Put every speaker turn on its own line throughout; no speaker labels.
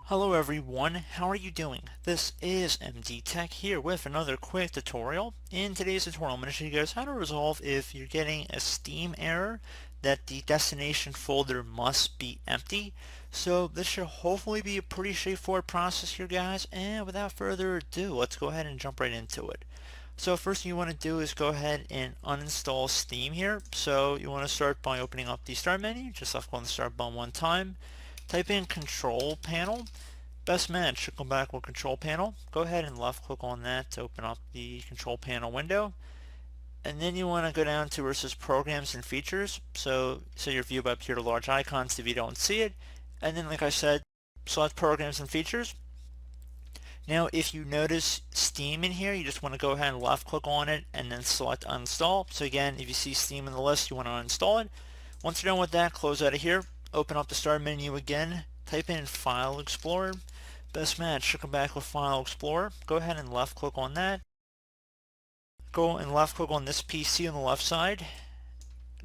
Hello everyone, how are you doing? This is MD Tech here with another quick tutorial. In today's tutorial, I'm going to show you guys how to resolve if you're getting a Steam error that the destination folder must be empty. So this should hopefully be a pretty straightforward process here, guys, and without further ado, let's go ahead and jump right into it. So first thing you want to do is go ahead and uninstall Steam here. So you want to start by opening up the start menu, just left click on the start button one time. Type in control panel. Best match should come back with control panel. Go ahead and left click on that to open up the control panel window. And then you want to go down to where it says programs and features. So your view up here to large icons if you don't see it. And then like I said, select programs and features. Now if you notice Steam in here, you just want to go ahead and left click on it and then select uninstall. So again, if you see Steam in the list, you want to uninstall it. Once you're done with that, close out of here. Open up the start menu again. Type in File Explorer. Best match should come back with File Explorer. Go ahead and left click on that. Go and left click on this PC on the left side.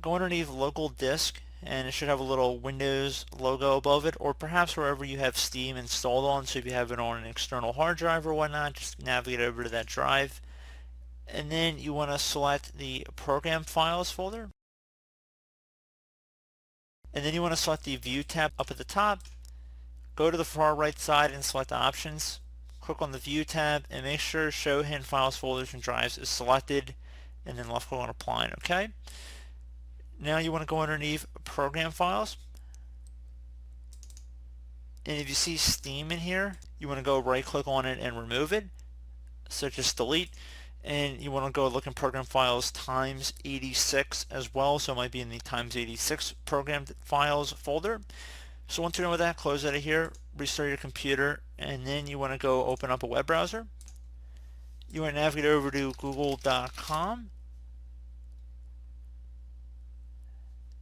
Go underneath local disk and it should have a little Windows logo above it, or perhaps wherever you have Steam installed on. So if you have it on an external hard drive or whatnot, just navigate over to that drive. And then you want to select the program files folder. And then you want to select the View tab up at the top. Go to the far right side and select Options. Click on the View tab and make sure Show Hidden Files, Folders, and Drives is selected, and then left click on Apply. Okay. Now you want to go underneath Program Files. And if you see Steam in here, you want to go right click on it and remove it. So just delete. And you want to go look in Program Files times 86 as well. So it might be in the times 86 Program Files folder. So once you're done with that, close out of here, restart your computer, and then you want to go open up a web browser. You want to navigate over to google.com.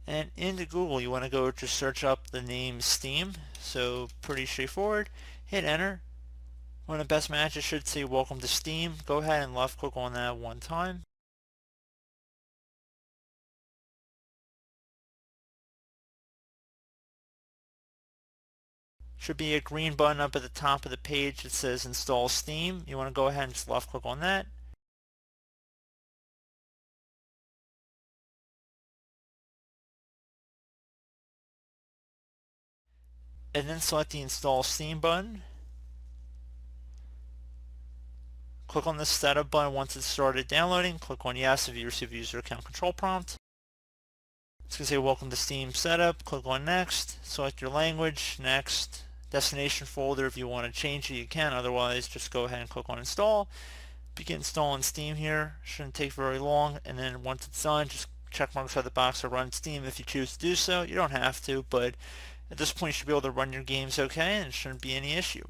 And into Google, you want to go just search up the name Steam. So pretty straightforward. Hit enter. One of the best matches should say welcome to Steam. Go ahead and left click on that one time. Should be a green button up at the top of the page that says install Steam. You want to go ahead and just left click on that. And then select the install Steam button. Click on the setup button once it's started downloading. Click on yes if you receive a user account control prompt. It's going to say welcome to Steam setup. Click on next. Select your language. Next. Destination folder, if you want to change it you can, otherwise just go ahead and click on install. Begin installing Steam here. Shouldn't take very long, and then once it's done, just check mark beside the box to run Steam if you choose to do so. You don't have to, but at this point you should be able to run your games okay and it shouldn't be any issue.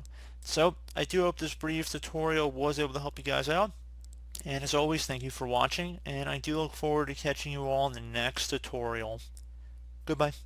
So I do hope this brief tutorial was able to help you guys out, and as always, thank you for watching, and I do look forward to catching you all in the next tutorial. Goodbye.